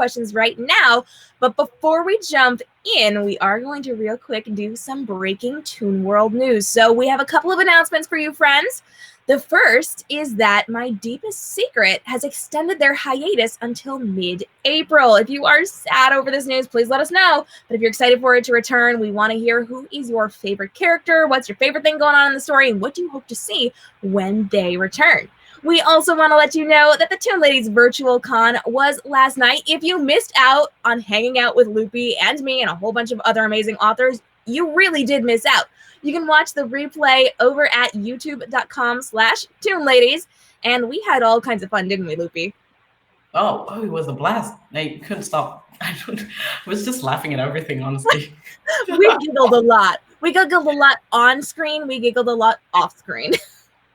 questions right now. But before we jump in, we are going to real quick do some breaking Toon World news. So we have a couple of announcements for you, friends. The first is that My Deepest Secret has extended their hiatus until mid-April. If you are sad over this news, please let us know. But if you're excited for it to return, we want to hear who is your favorite character, what's your favorite thing going on in the story, and what do you hope to see when they return. We also want to let you know that the Toon Ladies Virtual Con was last night. If you missed out on hanging out with Loopy and me and a whole bunch of other amazing authors, you really did miss out. You can watch the replay over at youtube.com/toonladies. And we had all kinds of fun, didn't we, Loopy? Oh, it was a blast. I couldn't stop. I was just laughing at everything, honestly. We giggled a lot. We giggled a lot on screen. We giggled a lot off screen.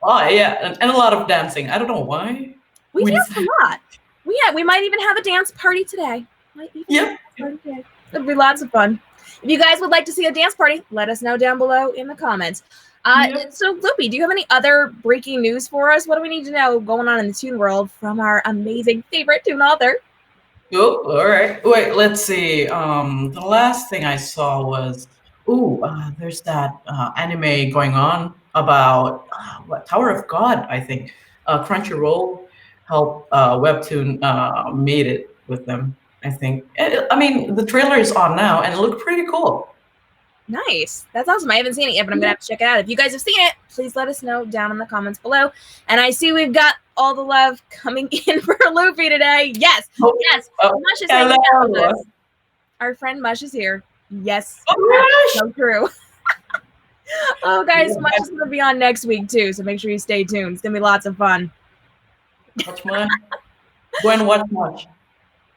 Oh, yeah, and a lot of dancing. I don't know why. We danced a lot. We might even have a dance party today. Yep. It'll be lots of fun. If you guys would like to see a dance party, let us know down below in the comments. So, Loopy, do you have any other breaking news for us? What do we need to know going on in the Toon world from our amazing favorite Toon author? Oh, all right. Wait, let's see. The last thing I saw was, there's that anime going on about Tower of God, I think. Crunchyroll helped Webtoon made it with them, I think. I mean, the trailer is on now, and it looked pretty cool. Nice. That's awesome. I haven't seen it yet, but I'm going to have to check it out. If you guys have seen it, please let us know down in the comments below. And I see we've got all the love coming in for Loopy today. Yes. Yes. Mush is hanging out with us. Our friend Mush is here. Yes. So true. Guys, Mush is going to be on next week, too. So make sure you stay tuned. It's going to be lots of fun. Watch Mush. Go and watch Mush.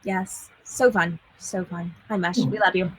Yes. So fun. So fun. Hi, Mush. We love you.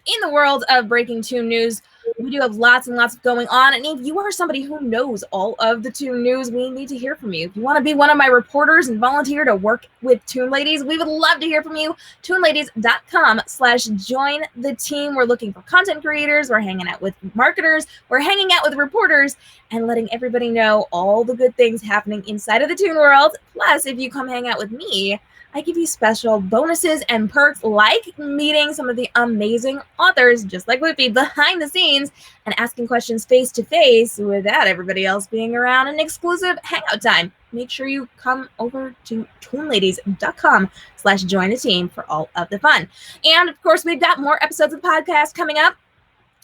In the world of breaking Toon news, we do have lots and lots going on. And if you are somebody who knows all of the Toon news, we need to hear from you. If you want to be one of my reporters and volunteer to work with Toon Ladies, we would love to hear from you. ToonLadies.com/join the team. We're looking for content creators. We're hanging out with marketers. We're hanging out with reporters and letting everybody know all the good things happening inside of the Toon world. Plus, if you come hang out with me, I give you special bonuses and perks like meeting some of the amazing authors, just like Loopy, behind the scenes and asking questions face to face without everybody else being around, and exclusive hangout time. Make sure you come over to ToonLadies.com/join the team for all of the fun. And of course, we've got more episodes of the podcast coming up.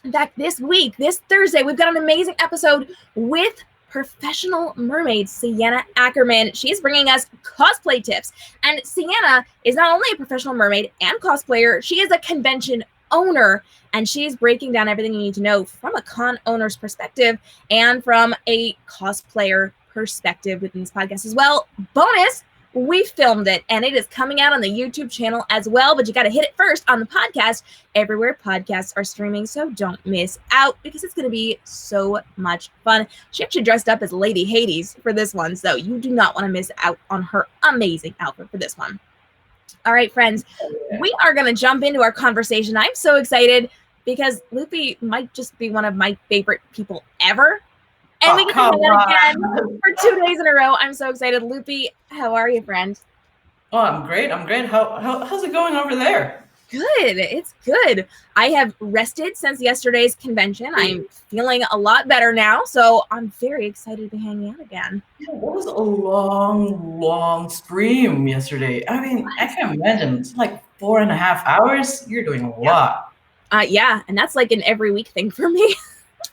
In fact, this week, this Thursday, we've got an amazing episode with professional mermaid Sienna Ackerman. She is bringing us cosplay tips. And Sienna is not only a professional mermaid and cosplayer, she is a convention owner, and she's breaking down everything you need to know from a con owner's perspective and from a cosplayer perspective within this podcast as well. Bonus, we filmed it, and it is coming out on the YouTube channel as well, but you got to hit it first on the podcast everywhere podcasts are streaming, so don't miss out because it's going to be so much fun. She actually dressed up as Lady Hades for this one, so you do not want to miss out on her amazing outfit for this one. All right, friends, we are going to jump into our conversation. I'm so excited because Loopy might just be one of my favorite people ever. And we get to do that again for 2 days in a row. I'm so excited. Loopy, how are you, friend? Oh, I'm great. How's it going over there? Good. It's good. I have rested since yesterday's convention. I'm feeling a lot better now, so I'm very excited to be hanging out again. Yeah, that was a long stream yesterday. I mean, I can't imagine. It's like 4.5 hours. You're doing a lot. Yeah, and that's like an every week thing for me.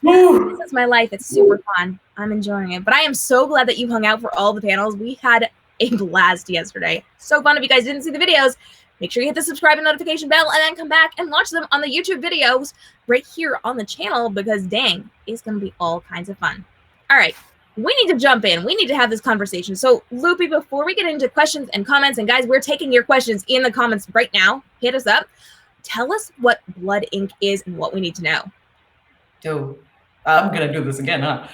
This is my life. It's super fun. I'm enjoying it. But I am so glad that you hung out for all the panels. We had a blast yesterday. So fun. If you guys didn't see the videos, make sure you hit the subscribe and notification bell and then come back and watch them on the YouTube videos right here on the channel because dang, it's going to be all kinds of fun. All right. We need to jump in. We need to have this conversation. So Loopy, before we get into questions and comments, and guys, we're taking your questions in the comments right now. Hit us up. Tell us what Blood-Ink is and what we need to know. Yo, I'm gonna do this again, huh?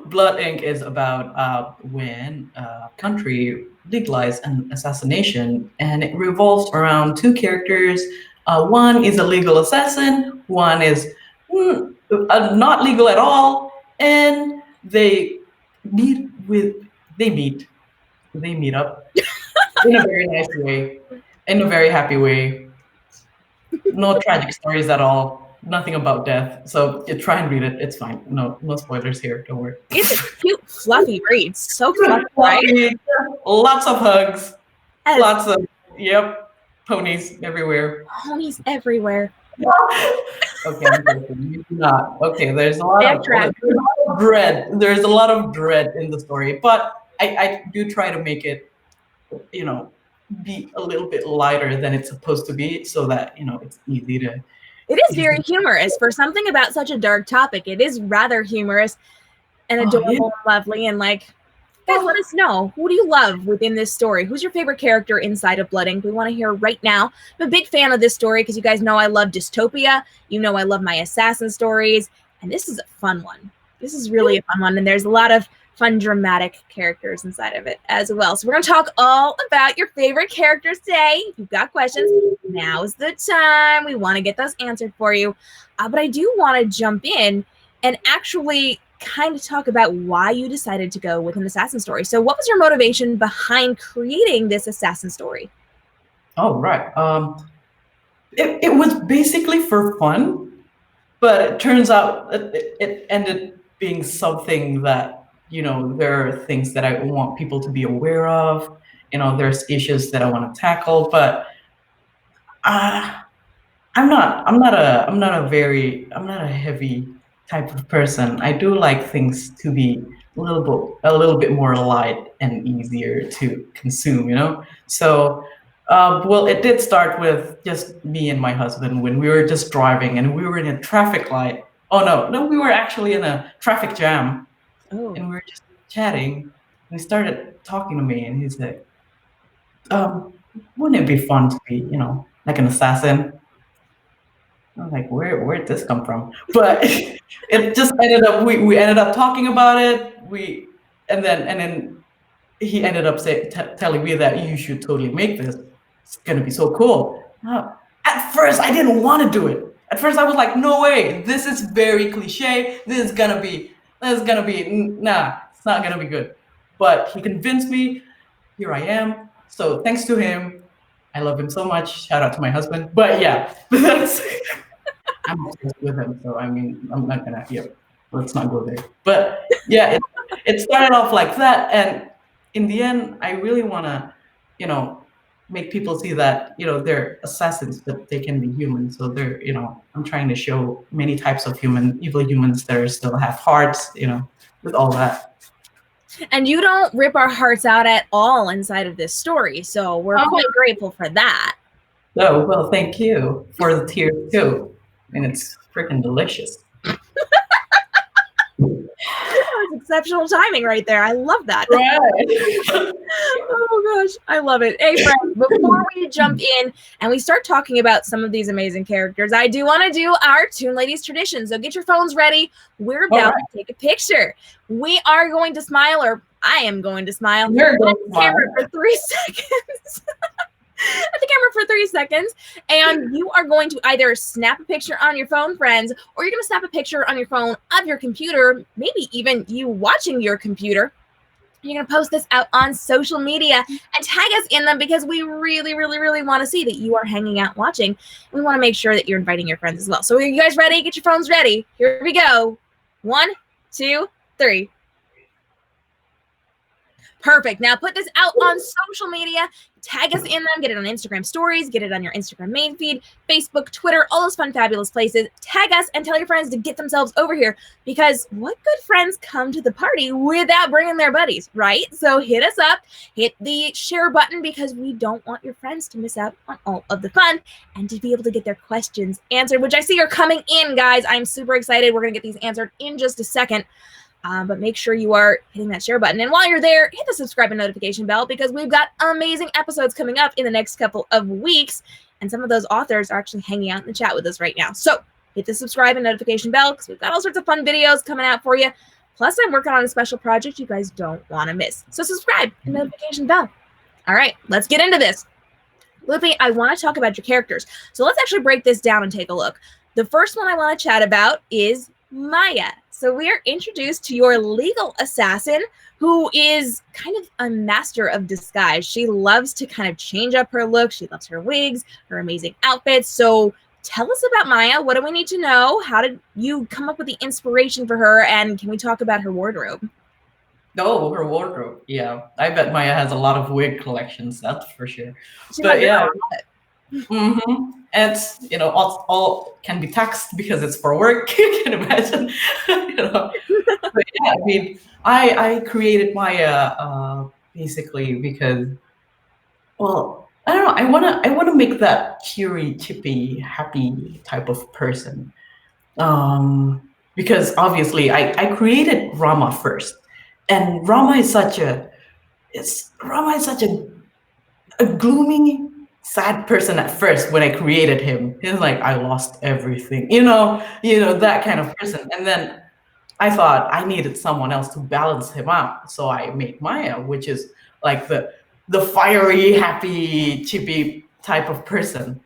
Blood-Ink is about when a country legalized an assassination, and it revolves around 2 characters. One is a legal assassin, one is not legal at all, and they meet they meet up in a very nice way, in a very happy way. No tragic stories at all. Nothing about death. So you try and read it. It's fine. No spoilers here. Don't worry. It's a cute, fluffy read. So fluffy, right? Lots of hugs. As Lots of ponies everywhere. ponies everywhere. Okay, I'm joking. You do not. Okay, there's a lot of Backtrack. dread. There's a lot of dread in the story, but I do try to make it, be a little bit lighter than it's supposed to be, so that it's easy to. It is very humorous for something about such a dark topic. It is rather humorous and adorable and lovely. And like, guys, let us know, who do you love within this story? Who's your favorite character inside of Blood-Ink? We want to hear right now. I'm a big fan of this story because you guys know I love dystopia. You know I love my assassin stories. And this is a fun one. This is really a fun one. And there's a lot of fun, dramatic characters inside of it as well. So we're going to talk all about your favorite characters today. If you've got questions, now's the time. We want to get those answered for you. But I do want to jump in and actually kind of talk about why you decided to go with an assassin story. So what was your motivation behind creating this assassin story? Oh, right. It was basically for fun, but it turns out it ended being something that, there are things that I want people to be aware of. There's issues that I want to tackle, but I'm not a heavy type of person. I do like things to be a little bit more light and easier to consume. So, well, it did start with just me and my husband when we were just driving and we were in a traffic light. Oh no, we were actually in a traffic jam. Oh. And we were just chatting. And he started talking to me, and he's like, "Wouldn't it be fun to be, like an assassin?" I'm like, "Where'd this come from?" But it just ended up. We ended up talking about it. And then he ended up telling me that you should totally make this. It's gonna be so cool. At first, I didn't want to do it. At first, I was like, "No way! This is very cliche. Nah, it's not gonna be good." But he convinced me. Here I am. So thanks to him, I love him so much. Shout out to my husband. But yeah, I'm obsessed with him. So I mean, I'm not gonna. Let's not go there. But yeah, it started off like that, and in the end, I really wanna, make people see that they're assassins, but they can be human. So they're I'm trying to show many types of evil humans that still have hearts, with all that. And you don't rip our hearts out at all inside of this story, so we're quite grateful for that. Oh, well, thank you for the tears too. And it's freaking delicious. That was exceptional timing right there. I love that. Right. Oh gosh, I love it. Hey friends, before we jump in and we start talking about some of these amazing characters, I do want to do our Toon Ladies tradition. So get your phones ready. We're about to take a picture. We are going to smile, or I am going to smile. You're going to smile. Camera for 3 seconds. At the camera for 3 seconds, and you are going to either snap a picture on your phone, friends, or you're going to snap a picture on your phone of your computer, maybe even you watching your computer. You're going to post this out on social media and tag us in them because we really, really, really want to see that you are hanging out watching. We want to make sure that you're inviting your friends as well. So are you guys ready? Get your phones ready. Here we go. 1, 2, 3. Perfect. Now put this out on social media. Tag us in them. Get it on Instagram stories. Get it on your Instagram main feed, Facebook, Twitter, all those fun, fabulous places. Tag us and tell your friends to get themselves over here, because what good friends come to the party without bringing their buddies, right? So hit us up. Hit the share button, because we don't want your friends to miss out on all of the fun and to be able to get their questions answered, which I see are coming in, guys. I'm super excited. We're going to get these answered in just a second. But make sure you are hitting that share button. And while you're there, hit the subscribe and notification bell, because we've got amazing episodes coming up in the next couple of weeks. And some of those authors are actually hanging out in the chat with us right now. So hit the subscribe and notification bell, because we've got all sorts of fun videos coming out for you. Plus, I'm working on a special project you guys don't want to miss. So subscribe and notification bell. All right, let's get into this. Lupi, I want to talk about your characters. So let's actually break this down and take a look. The first one I want to chat about is Maya. So we are introduced to your legal assassin, who is kind of a master of disguise. She loves to kind of change up her look. She loves her wigs, her amazing outfits. So tell us about Maya. What do we need to know? How did you come up with the inspiration for her? And can we talk about her wardrobe? Oh, her wardrobe. Yeah, I bet Maya has a lot of wig collections. That's for sure. She But might yeah, know. it's all can be taxed because it's for work. You can imagine. you know. But yeah, I mean, I created Maya basically because, well, I don't know. I wanna make that cheery, chippy, happy type of person. Because obviously I created Rama first, and Rama is such a gloomy, sad person at first when I created him. He's like, I lost everything, that kind of person. And then I thought I needed someone else to balance him out, so I made Maya, which is like the fiery, happy, chippy type of person.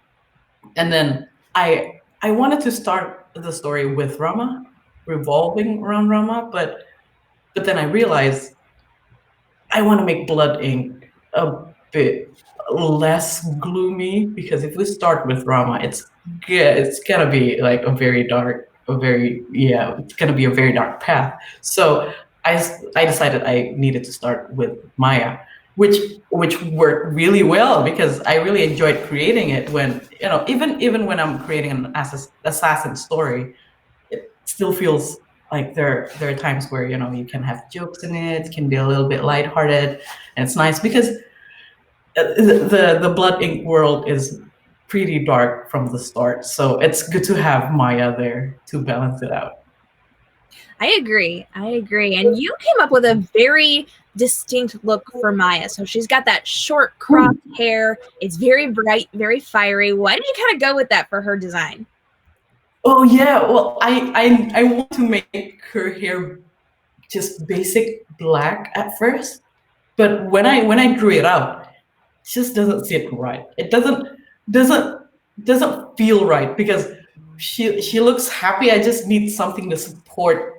And then I wanted to start the story with Rama, revolving around Rama, but then I realized I want to make Blood-Ink a bit less gloomy, because if we start with Rama, it's gonna be like it's gonna be a very dark path. So I decided I needed to start with Maya, which worked really well because I really enjoyed creating it. When even when I'm creating an assassin story, it still feels like there are times where you can have jokes in it, can be a little bit lighthearted, and it's nice because the Blood-Ink world is pretty dark from the start, so it's good to have Maya there to balance it out. I agree. And you came up with a very distinct look for Maya. So she's got that short cropped hair. It's very bright, very fiery. Why did you kind of go with that for her design? Oh yeah, well, I want to make her hair just basic black at first, but when I drew it out, it just doesn't sit right. It doesn't doesn't feel right because she looks happy. I just need something to support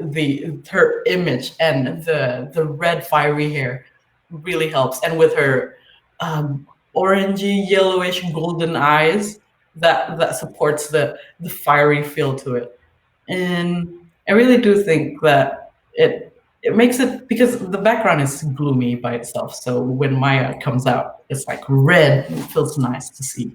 her image, and the red fiery hair really helps, and with her orangey yellowish golden eyes, that supports the fiery feel to it. And I really do think that it makes it, because the background is gloomy by itself. So when Maya comes out, it's like red. It feels nice to see.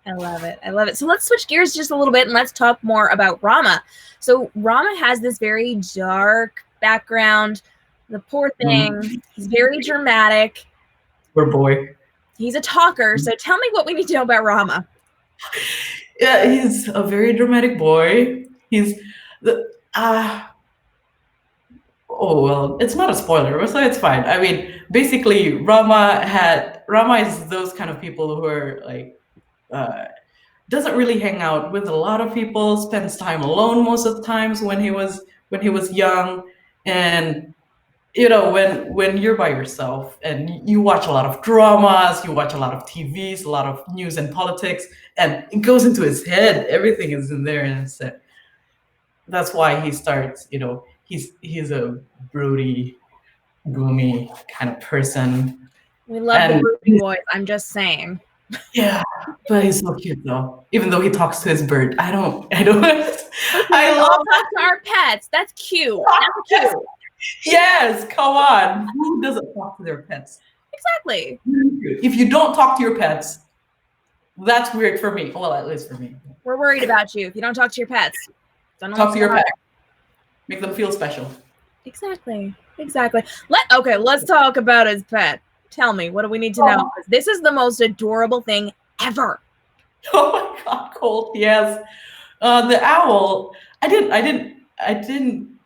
I love it. So let's switch gears just a little bit and let's talk more about Rama. So Rama has this very dark background. The poor thing. He's very dramatic. Poor boy. He's a talker. So tell me what we need to know about Rama. Yeah, he's a very dramatic boy. He's the oh well, it's not a spoiler, so it's fine. I mean, basically, Rama is those kind of people who are like doesn't really hang out with a lot of people, spends time alone most of the times when he was young. And when you're by yourself and you watch a lot of dramas, you watch a lot of TVs, a lot of news and politics, and it goes into his head, everything is in there, and that's why he starts, he's a broody, gloomy kind of person. We love the broody boys. I'm just saying. Yeah, but he's so cute though. Even though he talks to his bird, I don't. I We all love talk to our pets. That's cute. Yes. Yes, come on. Who doesn't talk to their pets? Exactly. If you don't talk to your pets, that's weird for me. Well, at least for me. We're worried about you if you don't talk to your pets. Talk to your pet. Make them feel special. Exactly. Let's talk about his pet. Tell me, what do we need to know? This is the most adorable thing ever. Oh my God, Colt. Yes, the owl. I didn't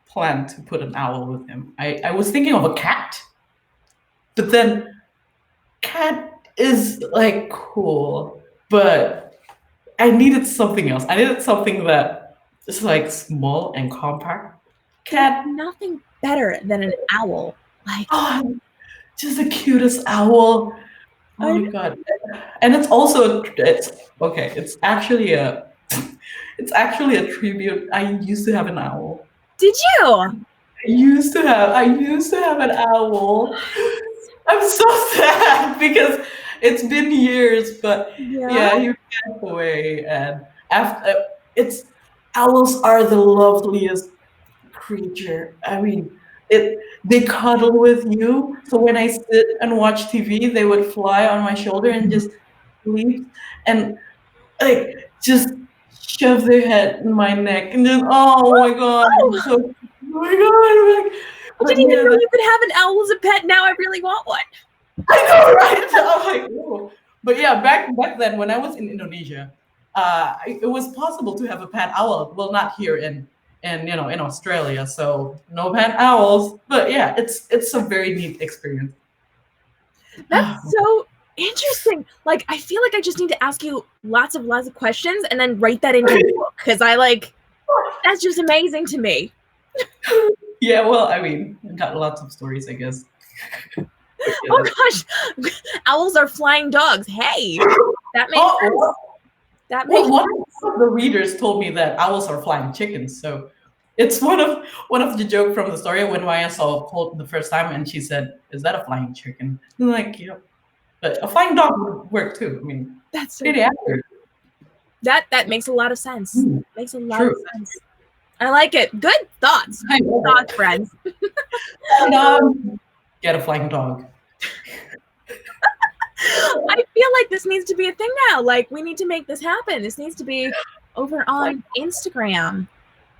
plan to put an owl with him. I was thinking of a cat, but then cat is like cool, but I needed something else. I needed something that is like small and compact. Cat. Nothing better than an owl. Like, just the cutest owl. Oh my God. And it's okay. It's actually a tribute. I used to have an owl, Did you? I used to have an owl. I'm so sad because it's been years, but Yeah. yeah, he passed away. And after it's owls are the loveliest creature. I mean, they cuddle with you. So when I sit and watch TV, they would fly on my shoulder and just sleep and like just shove their head in my neck and just oh my god, Oh, so oh my god, like, I but didn't even yeah, know you could have an owl as a pet. Now I really want one. I know, right? I'm like, whoa. But yeah, back then when I was in Indonesia, it was possible to have a pet owl. Well, not here in in Australia, so no pet owls. But yeah, it's a very neat experience. That's so interesting. Like, I feel like I just need to ask you lots of questions and then write that into a book because that's just amazing to me. Yeah, well, I mean, I got lots of stories, I guess. Oh gosh, owls are flying dogs. Hey, that makes sense. Well, That makes one of the readers told me that owls are flying chickens. So it's one of the joke from the story when Maya saw Colt the first time and she said, "Is that a flying chicken?" I'm like, "Yep." But a flying dog would work too. I mean, that's so pretty accurate. that makes a lot of sense. Makes a lot True. of sense. I like it. Good thoughts. I Good know. thoughts, friends. Get a flying dog. I feel like this needs to be a thing now. Like, we need to make this happen. This needs to be over on Instagram.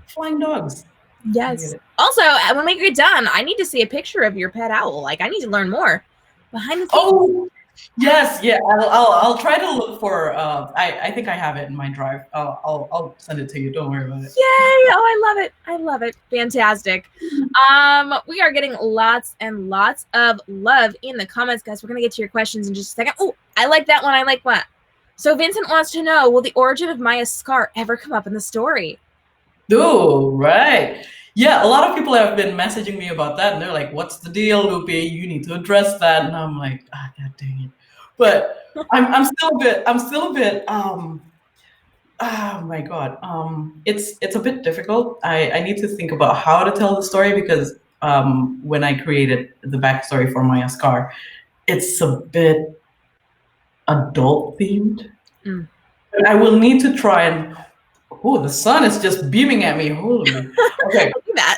Flying dogs. Yes. Also, when we get done, I need to see a picture of your pet owl. Like, I need to learn more behind the scenes. Oh, yes, yeah. I'll try to look for. I think I have it in my drive. I'll send it to you. Don't worry about it. Yay! Oh, I love it. I love it. Fantastic. We are getting lots and lots of love in the comments, guys. We're gonna get to your questions in just a second. Oh, I like that one. I like that. So Vincent wants to know, will the origin of Maya's scar ever come up in the story? Oh, right. Yeah, a lot of people have been messaging me about that, and they're like, "What's the deal, Lupi? You need to address that." And I'm like, God dang it. But I'm still a bit. Oh my god. It's a bit difficult. I need to think about how to tell the story because when I created the backstory for Maya Scar, it's a bit adult themed. Mm. And I will need to try and. Oh, the sun is just beaming at me. Holy. Okay. That.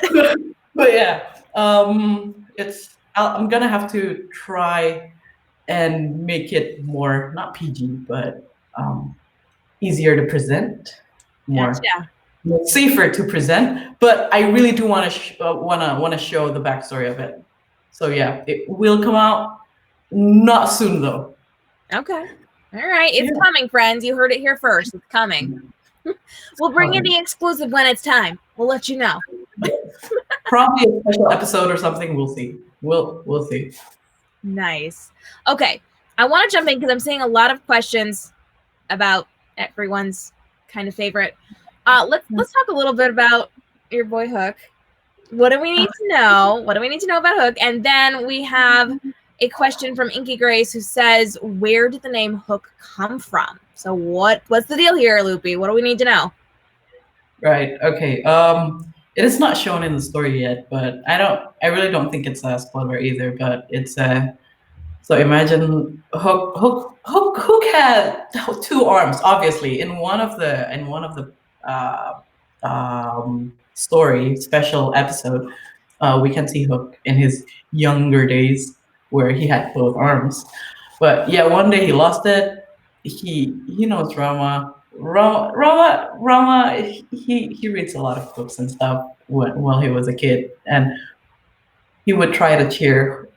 But yeah, I'm gonna have to try and make it more not PG, but easier to present, more safer to present. But I really do want to show the backstory of it. So yeah, it will come out not soon though. Okay. All right. It's coming, friends. You heard it here first. It's coming. We'll bring you the exclusive when it's time. We'll let you know. Probably a special episode or something. We'll see. We'll see. Nice. Okay. I want to jump in because I'm seeing a lot of questions about everyone's kind of favorite. Let's talk a little bit about your boy Hook. What do we need to know? What do we need to know about Hook? And then we have a question from Inky Grace who says, where did the name Hook come from? So what's the deal here, Lupi? What do we need to know? Right. Okay. It is not shown in the story yet, but I really don't think it's a spoiler either, but it's so imagine Hook had two arms, obviously. In one of the story special episode, we can see Hook in his younger days where he had both arms. But yeah, one day he lost it. He knows Rama. He reads a lot of books and stuff while he was a kid, and he would try to cheer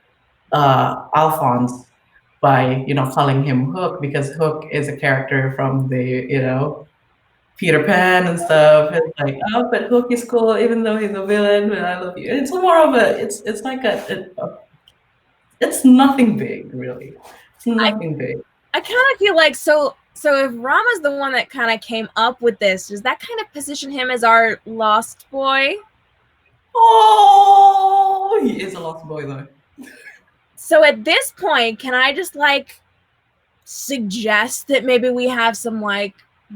Alphonse by calling him Hook because Hook is a character from the Peter Pan and stuff. It's like, oh, but Hook is cool even though he's a villain, but I love you. It's more of it's like it's nothing big really. It's nothing big. I kind of feel like so if Rama's the one that kind of came up with this, does that kind of position him as our lost boy? Oh, he is a lost boy though. So at this point, can I just suggest that maybe we have some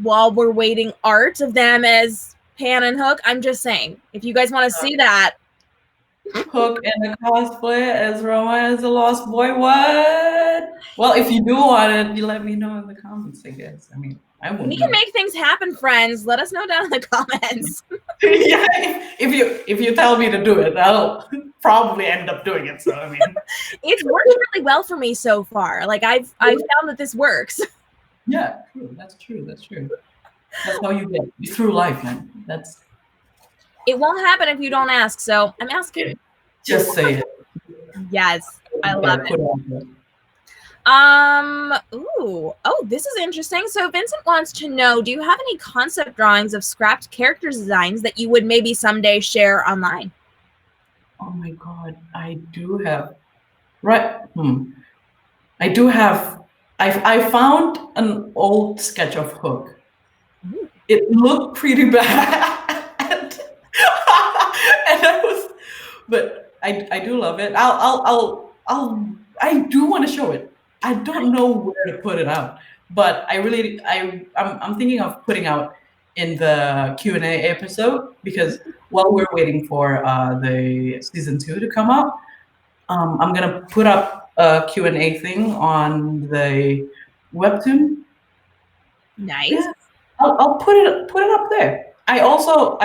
while we're waiting art of them as Pan and Hook. I'm just saying, if you guys want to see that. Hook in the cosplay as Rama as a lost boy. What? Well, if you do want it, you let me know in the comments, I guess. I mean, I won't. We can make things happen, friends. Let us know down in the comments. Yeah, if you tell me to do it, I'll probably end up doing it. So I mean, it's worked really well for me so far. Like I've found that this works. Yeah, true. That's true. That's true. That's how you get through life, man. It won't happen if you don't ask. So I'm asking. Just say it. Yes, I love it. This is interesting. So Vincent wants to know, do you have any concept drawings of scrapped character designs that you would maybe someday share online? Oh my god, I do have. Right. I do have. I found an old sketch of Hook. Ooh. It looked pretty bad. And but I do love it. I do want to show it. I don't know where to put it out, but I'm thinking of putting out in the Q&A episode, because while we're waiting for the season 2 to come out, I'm gonna put up a Q&A thing on the Webtoon. Nice. Yeah, I'll put it up there. I've also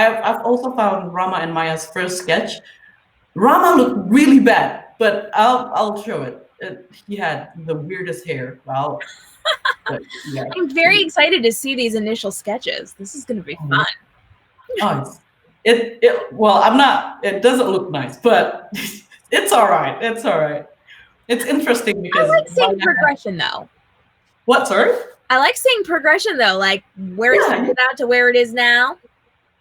found Rama and Maya's first sketch. Rama looked really bad, but I'll show it. He had the weirdest hair. But yeah. I'm very excited to see these initial sketches. This is going to be fun. Oh, I'm not. It doesn't look nice, but it's all right. It's all right. It's interesting because I like seeing progression, though. What? Sorry. I like seeing progression, though, like where it started out to where it is now.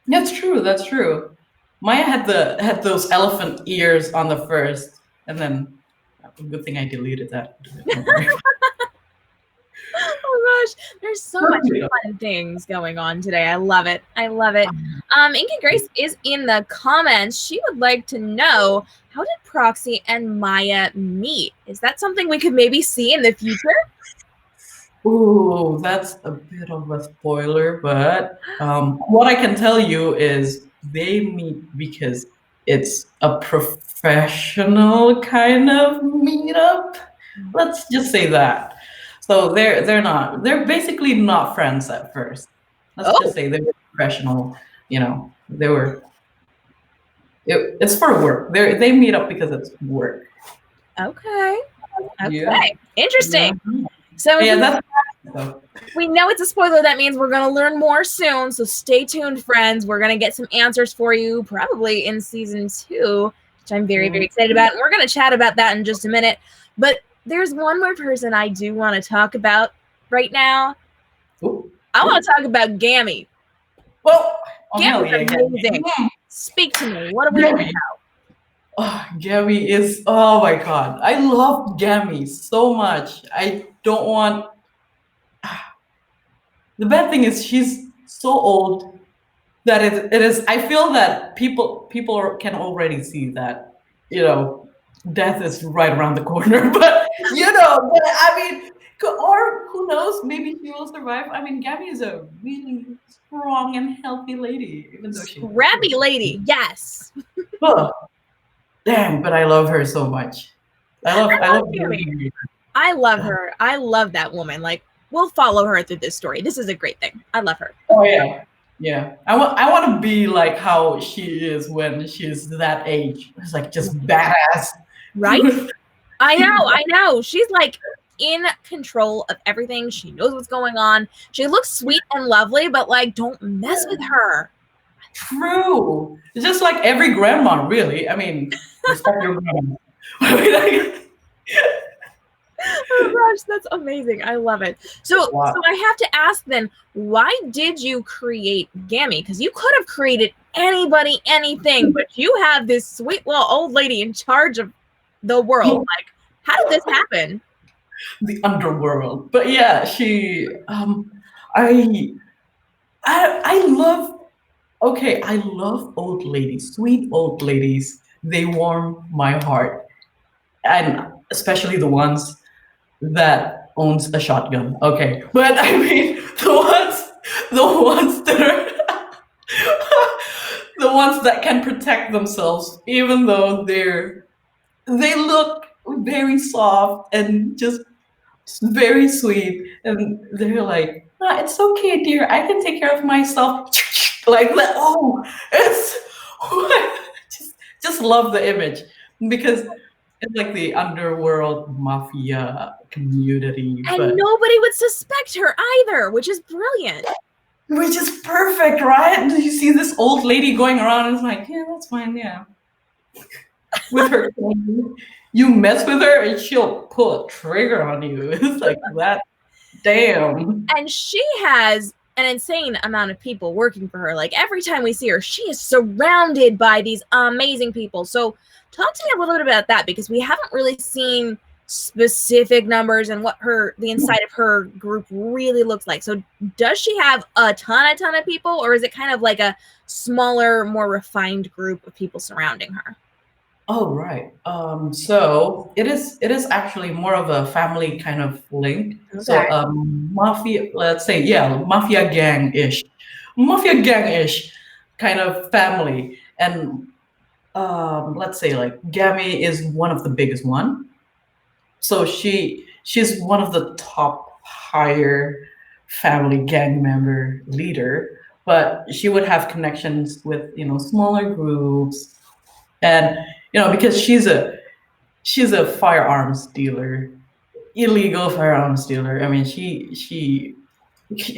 That's true. That's true. Maya had those elephant ears on the first, and then good thing I deleted that. Oh gosh, there's so much fun things going on today. I love it. I love it. Inky Grace is in the comments. She would like to know, how did Proxy and Maya meet? Is that something we could maybe see in the future? Ooh, that's a bit of a spoiler, but what I can tell you is they meet because it's a professional kind of meetup. Let's just say that. So they're basically not friends at first. Let's just say they were professional. You know, it's for work. They meet up because it's work. Okay. Yeah. Interesting. Yeah. So yeah, we know it's a spoiler. That means we're going to learn more soon. So stay tuned, friends. We're going to get some answers for you probably in season 2, which I'm very, very excited about. And we're going to chat about that in just a minute. But there's one more person I do want to talk about right now. Ooh. I want to talk about Gabby. Well, Gabby's amazing. Speak to me. What are we talking about? Oh, Gabby is, oh my god. I love Gabby so much. I don't want... The bad thing is she's so old that it is... I feel that people can already see that, you know, death is right around the corner. But, you know, I mean, or who knows, maybe she will survive. I mean, Gabby is a really strong and healthy lady. Even though she's... Scrappy lady, yes. Oh. Damn, but I love her so much. I love Gabby. I love her. I love that woman. Like, we'll follow her through this story. This is a great thing. I love her. Oh yeah, yeah. I want to be like how she is when she's that age. It's like just badass, right? I know. She's like in control of everything. She knows what's going on. She looks sweet and lovely, but like, don't mess with her. True. It's just like every grandma, really. I mean, respect your grandma. Oh gosh, that's amazing. I love it. So I have to ask then, why did you create Gabby? Because you could have created anybody, anything, but you have this sweet little old lady in charge of the world. Like, how did this happen? The underworld. But yeah, she I love... Okay, I love old ladies, sweet old ladies. They warm my heart. And especially the ones that owns a shotgun. Okay, but I mean, the ones that are... ones that can protect themselves, even though they look very soft and just very sweet, and they're like, "Ah, it's okay, dear. I can take care of myself." Like that. Oh, it's just love the image because it's like the underworld mafia community, And but nobody would suspect her either, which is brilliant. which is perfect, right? Do you see this old lady going around and it's like, yeah, that's fine, yeah. With her cane. You mess with her and she'll pull a trigger on you. It's like that. Damn. And she has an insane amount of people working for her. Like every time we see her, she is surrounded by these amazing people. So talk to me a little bit about that, because we haven't really seen specific numbers and what the inside of her group really looks like. So does she have a ton of people, or is it kind of like a smaller, more refined group of people surrounding her? Oh, right. So it is actually more of a family kind of link. Okay. So mafia, let's say, yeah, mafia gang-ish kind of family. And let's say like Gabby is one of the biggest one. So she's one of the top higher family gang member leader, but she would have connections with, smaller groups. And because she's a firearms dealer, illegal firearms dealer. I mean, she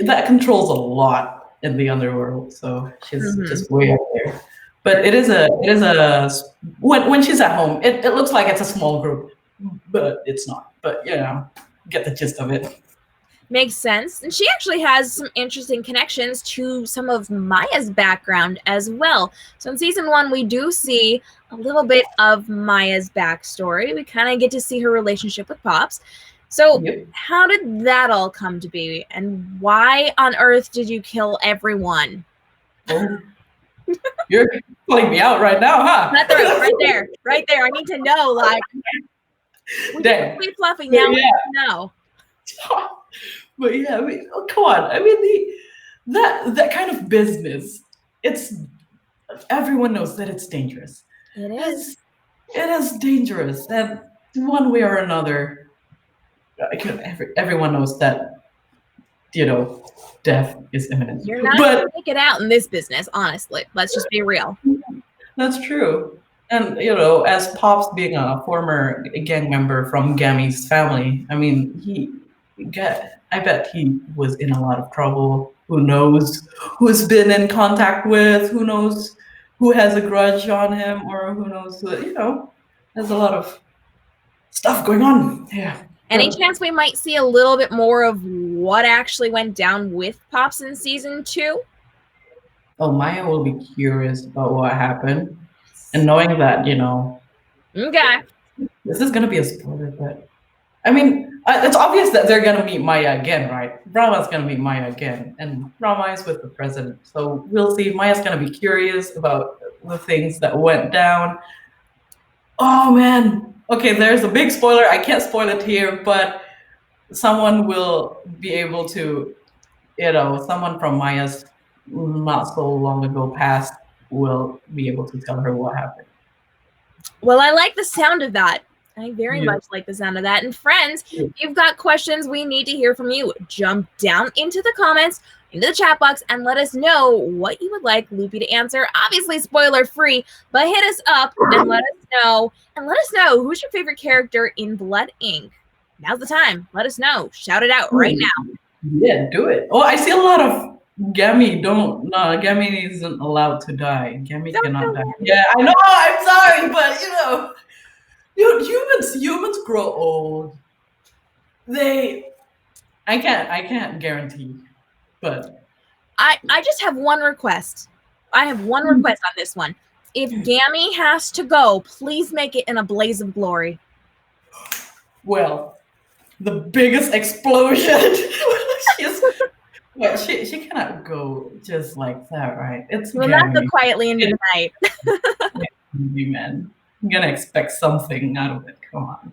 that controls a lot in the underworld. So she's just way up there. But it is a when she's at home, it looks like it's a small group, but it's not. But get the gist of it. Makes sense. And she actually has some interesting connections to some of Maya's background as well. So in season 1, we do see a little bit of Maya's backstory. We kind of get to see her relationship with Pops. So How did that all come to be? And why on earth did you kill everyone? Oh, you're calling me out right now, huh? That's right there. I need to know, like, we fluffy now. No. But yeah, I mean, come on. I mean, that kind of business, everyone knows that it's dangerous. It is. It is dangerous, and one way or another, everyone knows that, death is imminent. You're not going to make it out in this business, honestly. Let's just be real. That's true. And, as Pops being a former gang member from Gammy's family, I mean, I bet he was in a lot of trouble. Who knows who's been in contact with, who knows who has a grudge on him, or who knows, there's a lot of stuff going on. Yeah. Any chance we might see a little bit more of what actually went down with Pops in season 2? Oh, Maya will be curious about what happened. And knowing that, Okay. This is going to be a spoiler, but I mean, it's obvious that they're going to meet Maya again, right? Rama's going to meet Maya again, and Rama is with the president. So we'll see. Maya's going to be curious about the things that went down. Oh, man. Okay, there's a big spoiler. I can't spoil it here, but someone will be able to, someone from Maya's not so long ago past will be able to tell her what happened. Well, I like the sound of that. I very much like the sound of that. And friends, if you've got questions, we need to hear from you. Jump down into the comments, into the chat box, and let us know what you would like Loopy to answer. Obviously spoiler free, but hit us up and let us know. And let us know, who's your favorite character in Blood-Ink? Now's the time. Let us know. Shout it out right now. Yeah, do it. Oh, I see a lot of Gammy. Gammy isn't allowed to die. Gammy cannot die. Yeah, I know. I'm sorry, but humans grow old. I can't guarantee, but I just have one request. I have one request on this one. If Gammy has to go, please make it in a blaze of glory. Well, the biggest explosion. She cannot go just like that, right? It's not go quietly into the night. Man, I'm gonna expect something out of it. Come on.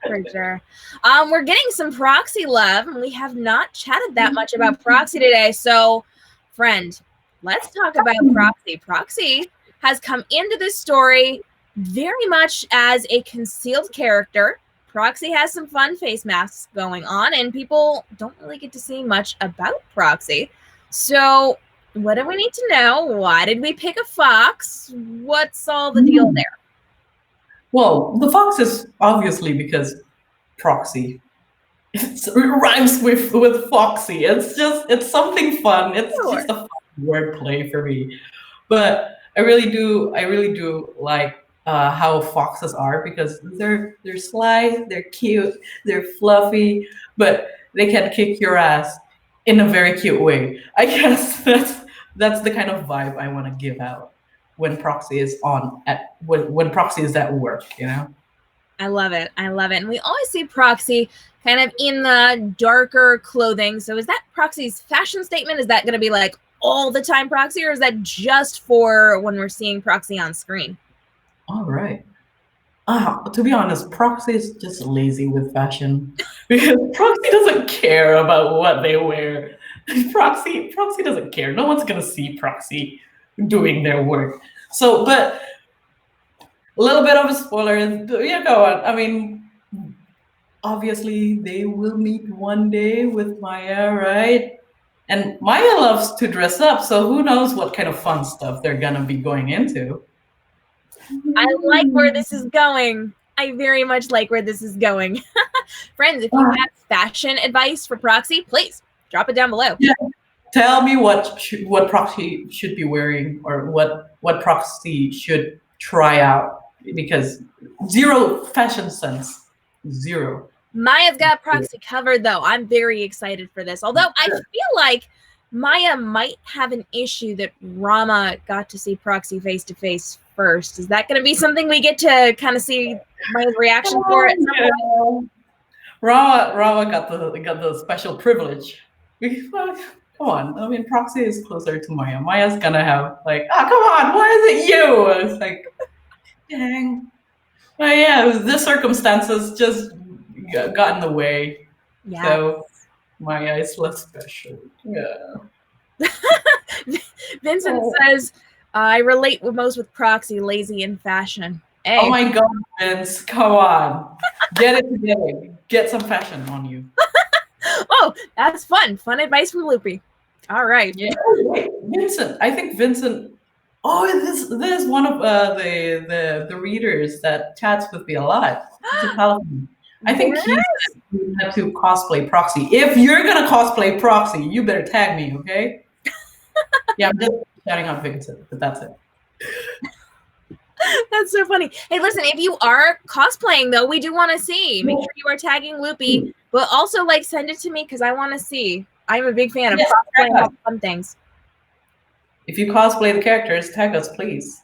For sure. We're getting some Proxy love, and we have not chatted that much about Proxy today. So, friend, let's talk about Proxy. Proxy has come into this story very much as a concealed character. Proxy has some fun face masks going on, and people don't really get to see much about Proxy. So what do we need to know? Why did we pick a fox? What's all the deal there? Well, the fox is obviously because Proxy. It rhymes with foxy. It's something fun. It's just a fun wordplay for me. But I really do like how foxes are, because they're sly, they're cute, they're fluffy, but they can kick your ass in a very cute way. I guess that's the kind of vibe I want to give out when Proxy is when Proxy is at work, you know? I love it. And we always see Proxy kind of in the darker clothing. So is that Proxy's fashion statement? Is that going to be like all the time Proxy, or is that just for when we're seeing Proxy on screen? All right. To be honest, Proxy is just lazy with fashion, because Proxy doesn't care about what they wear. Proxy doesn't care. No one's gonna see Proxy doing their work. So, but a little bit of a spoiler. Yeah, go on. I mean, obviously they will meet one day with Maya, right? And Maya loves to dress up, so who knows what kind of fun stuff they're gonna be going into. I like where this is going. I very much like where this is going. Friends, if you have fashion advice for Proxy, please drop it down below. Yeah. Tell me what Proxy should be wearing, or what Proxy should try out, because zero fashion sense. Zero. Maya's got Proxy covered, though. I'm very excited for this. Although I feel like Maya might have an issue that Rama got to see Proxy face to face first. Is that going to be something we get to kind of see Maya's reaction for it? Rama got the special privilege. Come on, I mean, Proxy is closer to Maya. Maya's gonna have like, come on, why is it you? It's like, dang. But yeah, the circumstances just got in the way. Yeah. So Maya is less special. Yeah. Vincent says, I relate most with Proxy, lazy in fashion. Hey. Oh my God, Vince, come on. Get it together. Get some fashion on you. Oh, that's fun. Fun advice from Loopy. All right. Yeah. Wait, Vincent. I think Vincent. Oh, this is one of the readers that chats with me a lot. I think he had to cosplay Proxy. If you're gonna cosplay Proxy, you better tag me, okay? Yeah, I'm just shouting out Vincent, but that's it. That's so funny. Hey, listen, if you are cosplaying, though, we do want to see. Make sure you are tagging Loopy, but also send it to me, because I want to see. I'm a big fan of cosplaying all fun things. If you cosplay the characters, tag us, please.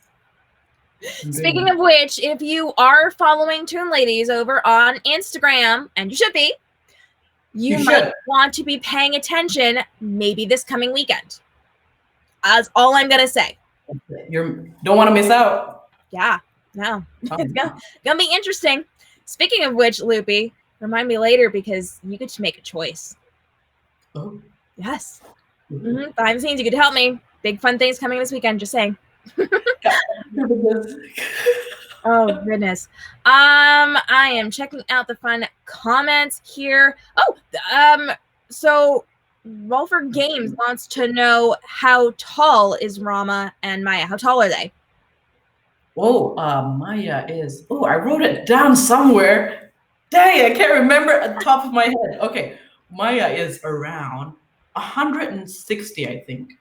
Speaking of which, if you are following Toon Ladies over on Instagram, and you should be, you might want to be paying attention maybe this coming weekend. That's all I'm going to say. You don't want to miss out. Yeah, no. It's gonna be interesting. Speaking of which, Loopy, remind me later, because you get to make a choice. Oh. Yes. Behind the scenes, you could help me. Big fun things coming this weekend, just saying. Oh, goodness. I am checking out the fun comments here. Oh, so Rolfer Games wants to know, how tall is Rama and Maya? How tall are they? Oh, Maya is. Oh, I wrote it down somewhere. Dang, I can't remember at the top of my head. Okay, Maya is around 160, I think.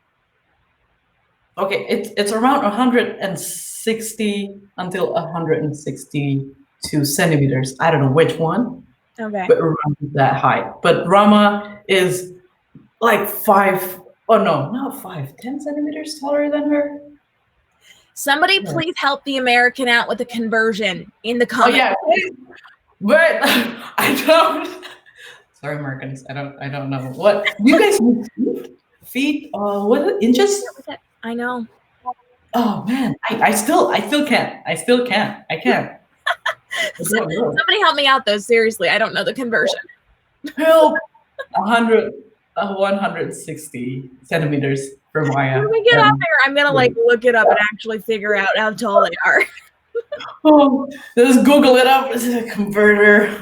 Okay, it's around 160 until 162 centimeters. I don't know which one. Okay. But around that height. But Rama is like 5. Oh no, not 5. 10 centimeters taller than her. Somebody please help the American out with the conversion in the comments. Oh yeah, but I don't. Sorry, Americans. I don't know what you guys feet. What inches? I know. Oh man, I still can't. I can't. Somebody help me out though. Seriously, I don't know the conversion. Help! 100. 160 centimeters for Maya. When we get out there, I'm gonna like look it up and actually figure out how tall they are. Oh, just Google it up. Is it a converter?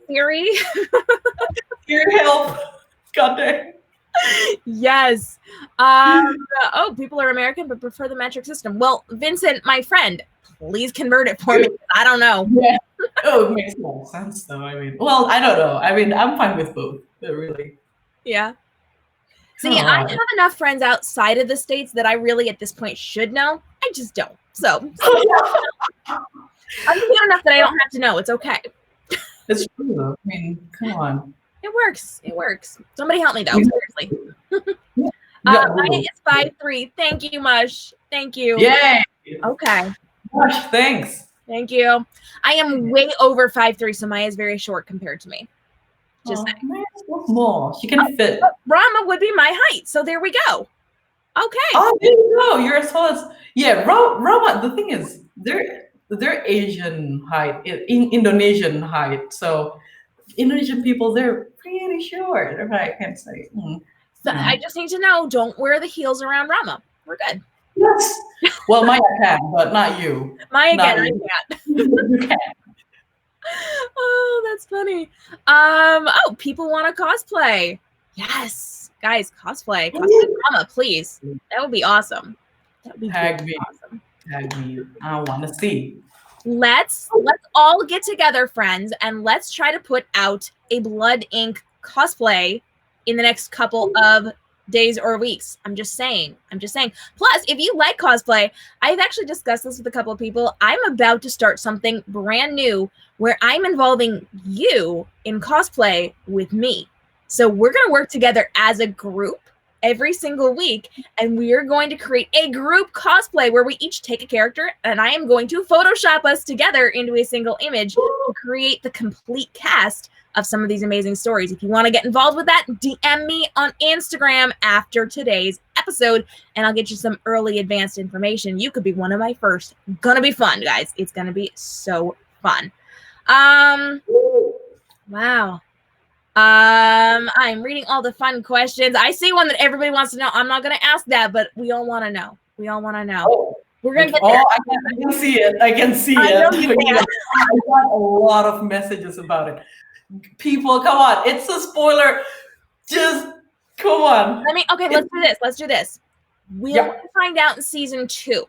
Siri? Here, help. God dang. Yes. People are American but prefer the metric system. Well, Vincent, my friend, please convert it for me. I don't know. Yeah. Oh, it makes no sense though. I mean, well, I don't know. I mean, I'm fine with both. Really. Yeah. See, I have enough friends outside of the States that I really at this point should know. I just don't. So I'm good enough that I don't have to know. It's okay. It's true though. I mean, come on. It works. It works. Somebody help me though. Seriously. Maya is 5'3". Thank you, Mush. Thank you. Yay. Okay. Mush, thanks. Thank you. I am way over 5'3", so Maya is very short compared to me. Just saying. Maya's so small. She can fit. Rama would be my height, so there we go. Okay. Oh, there you go. You're as tall as Rama. The thing is, they're Asian height, Indonesian height. So Indonesian people, they're pretty short. If I can say. So I just need to know, don't wear the heels around Rama. We're good. Yes. Well, Maya can, but not you. Maya not can. you. I can't. You can. Oh, that's funny. People want to cosplay. Yes, guys, cosplay Rama, please. That would be awesome. That would be Tag me. awesome. Tag me. I want to see. Let's all get together, friends, and let's try to put out a Blood-Ink cosplay in the next couple of days or weeks. I'm just saying. Plus, if you like cosplay, I've actually discussed this with a couple of people. I'm about to start something brand new where I'm involving you in cosplay with me. So we're going to work together as a group every single week, and we are going to create a group cosplay where we each take a character, and I am going to Photoshop us together into a single image to create the complete cast of some of these amazing stories. If you want to get involved with that, DM me on Instagram after today's episode, and I'll get you some early advanced information. You could be one of my first. Gonna be fun, guys. It's gonna be so fun. Wow. I'm reading all the fun questions. I see one that everybody wants to know. I'm not gonna ask that, but we all want to know. Oh. We're gonna get there. I can see it. I can see it. I got a lot of messages about it. People, come on. It's a spoiler. Just come on. Let's do this. We'll find out in season 2.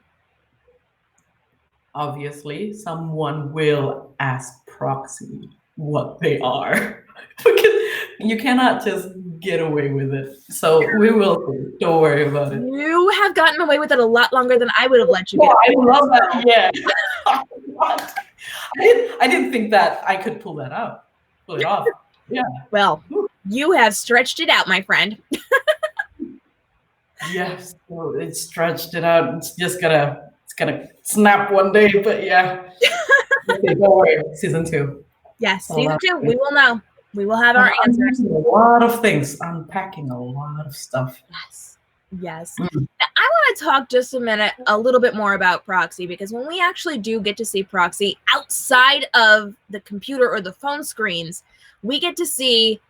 Obviously, someone will ask Proxy what they are. Because you cannot just get away with it. So we will see. Don't worry about it. You have gotten away with it a lot longer than I would have let you get away with it. I love that. Yeah. I didn't think that I could pull that out. Pull it off. Yeah. Well, you have stretched it out, my friend. Yes. So it's stretched it out. It's just gonna snap one day, but yeah. Okay, don't worry. Season 2. Yes, season 2. We will know. We will have our answers. A lot of things. Unpacking a lot of stuff. Yes. Now, I want to talk just a little bit more about Proxy, because when we actually do get to see Proxy outside of the computer or the phone screens, we get to see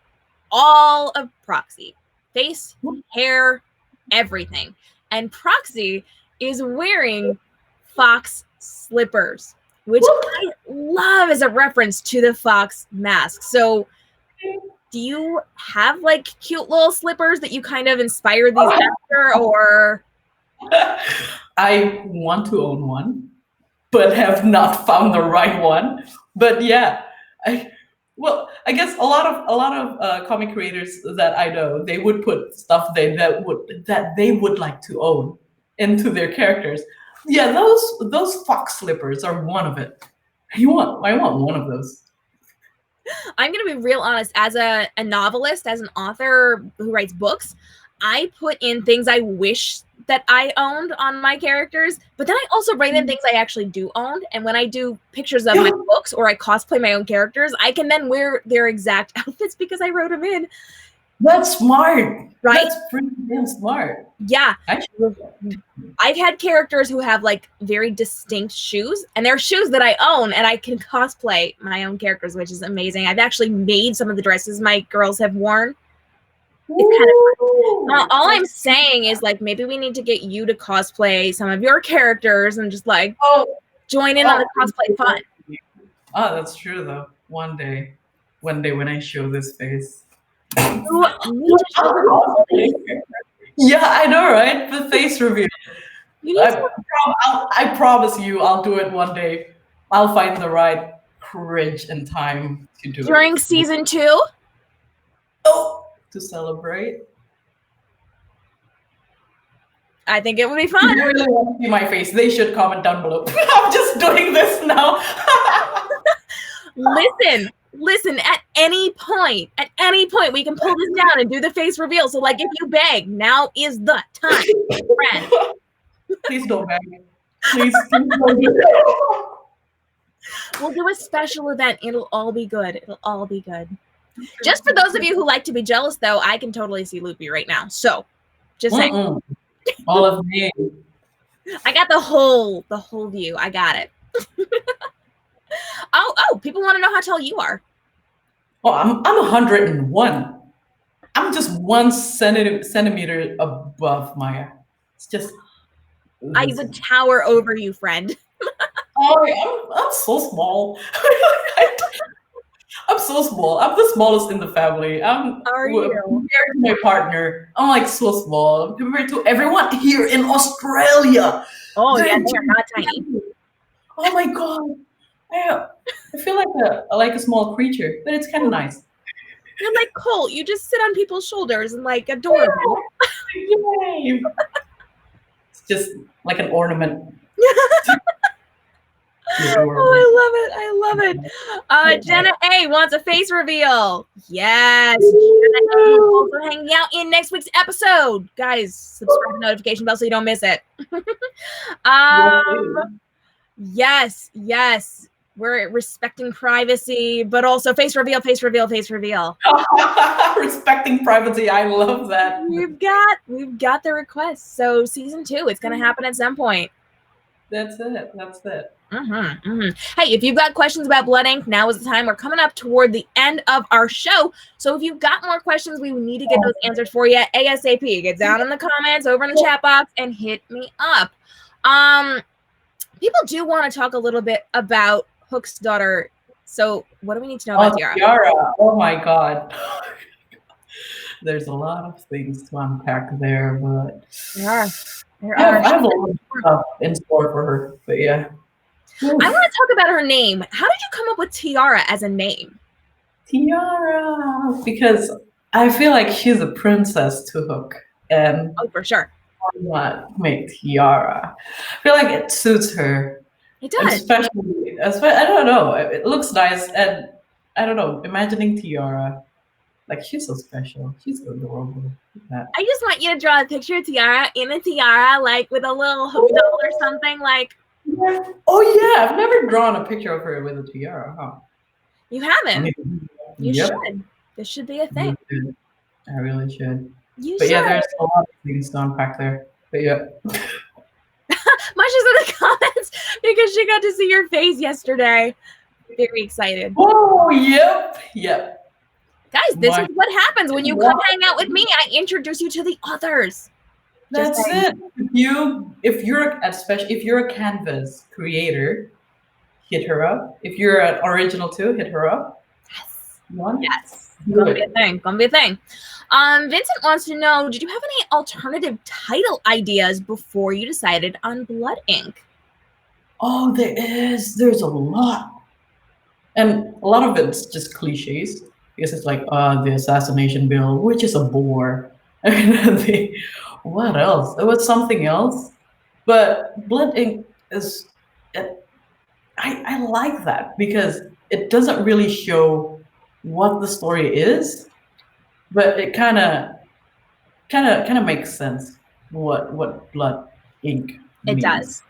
all of Proxy. Face, hair, everything. And Proxy is wearing fox slippers, which I love as a reference to the fox mask. So do you have like cute little slippers that you kind of inspired these after, or? I want to own one, but have not found the right one. But yeah, I guess a lot of comic creators that I know, they would put stuff that they would like to own into their characters. Yeah, those fox slippers are one of it. I want one of those. I'm going to be real honest. As a novelist, as an author who writes books, I put in things I wish that I owned on my characters, but then I also write in things I actually do own. And when I do pictures of my books or I cosplay my own characters, I can then wear their exact outfits because I wrote them in. That's smart. Right? That's pretty damn smart. Yeah. I've had characters who have like very distinct shoes, and they're shoes that I own, and I can cosplay my own characters, which is amazing. I've actually made some of the dresses my girls have worn. It's kind of fun. All I'm saying is like maybe we need to get you to cosplay some of your characters and just like join in on the cosplay fun. Oh, that's true though. One day when I show this face. You need to show the face. Yeah, I know, right? The face reveal. You need to. I promise you, I'll do it one day. I'll find the right courage and time to do it. During season 2? Oh, to celebrate. I think it would be fun. If you really want to see my face, they should comment down below. I'm just doing this now. Listen, at any point, we can pull this down and do the face reveal. So, like, if you beg, now is the time, friend. Please don't beg. Please don't do that. We'll do a special event. It'll all be good. Just for those of you who like to be jealous, though, I can totally see Loopy right now. So, just saying. All of me. I got the whole view. I got it. Oh, people want to know how tall you are. Oh, I'm 101. I'm just 1 centimeter above Maya. It's just. I would tower over you, friend. Oh, I'm so small. I'm so small. I'm the smallest in the family. Are you? Compared to my partner, I'm like so small compared to everyone here in Australia. Oh, yeah, they're not tiny. Oh my god. I feel like a small creature, but it's kind of nice. You're like Colt. You just sit on people's shoulders and like adorable. Yay. It's just like an ornament. Oh, I love it. Jenna A wants a face reveal. Yes. Jenna A is also hanging out in next week's episode. Guys, subscribe to the notification bell so you don't miss it. Yes. We're respecting privacy, but also face reveal. Respecting privacy. I love that. We've got the request. So season 2, it's gonna happen at some point. That's it. Hey, if you've got questions about Blood-Ink, now is the time. We're coming up toward the end of our show. So if you've got more questions, we need to get those answered for you ASAP. Get down in the comments, over in the chat box, and hit me up. People do want to talk a little bit about Hook's daughter. So what do we need to know about Tiara? Tiara. Oh my god. There's a lot of things to unpack there, but There are. I have a lot of stuff in store for her, but yeah. I want to talk about her name. How did you come up with Tiara as a name? Tiara, because I feel like she's a princess to Hook, and for sure. Why not make Tiara? I feel like it suits her. It does. Especially, I don't know. It looks nice, and I don't know. Imagining Tiara, like she's so special. She's so adorable. I just want you to draw a picture of Tiara in a tiara, like with a little Hook doll or something, like. Oh yeah, I've never drawn a picture of her with a tiara, huh? You haven't? You should. This should be a thing. I really should. You but should. Yeah, there's a lot of things to unpack there. But yeah. Much is in the comments because she got to see your face yesterday. Very excited. Oh, yep. Guys, this is what happens when you come hang out with me. I introduce you to the others. That's it. If you're a canvas creator, hit her up. If you're an original too, hit her up. Yes. Gonna be a thing. Vincent wants to know, did you have any alternative title ideas before you decided on Blood-Ink? Oh, there's a lot. And a lot of it's just cliches. Because it's like the assassination bill, which is a bore. What else? There was something else. But Blood-Ink is I like that because it doesn't really show what the story is, but it kind of makes sense what Blood-Ink means.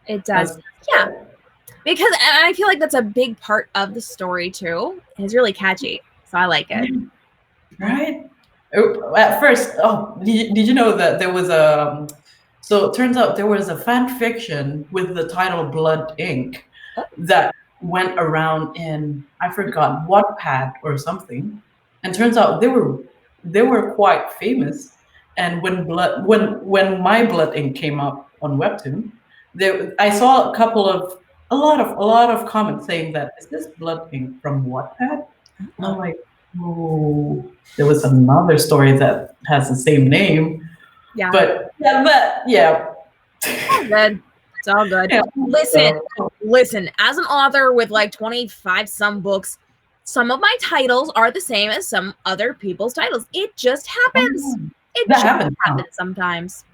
It does. Yeah. Because I feel like that's a big part of the story too. It's really catchy. So I like it. Right? At first, did you know that there was so it turns out there was a fan fiction with the title Blood-Ink that went around in, I forgot, Wattpad or something. And turns out they were they were quite famous. And when my Blood-Ink came up on Webtoon, I saw a lot of comments saying that is this Blood-Ink from Wattpad? And I'm like, oh, there was another story that has the same name. Yeah. But yeah. It's all good. It's all good. Yeah. Listen, as an author with like 25 some books, some of my titles are the same as some other people's titles. It just happens. It That just happens, huh? happens sometimes.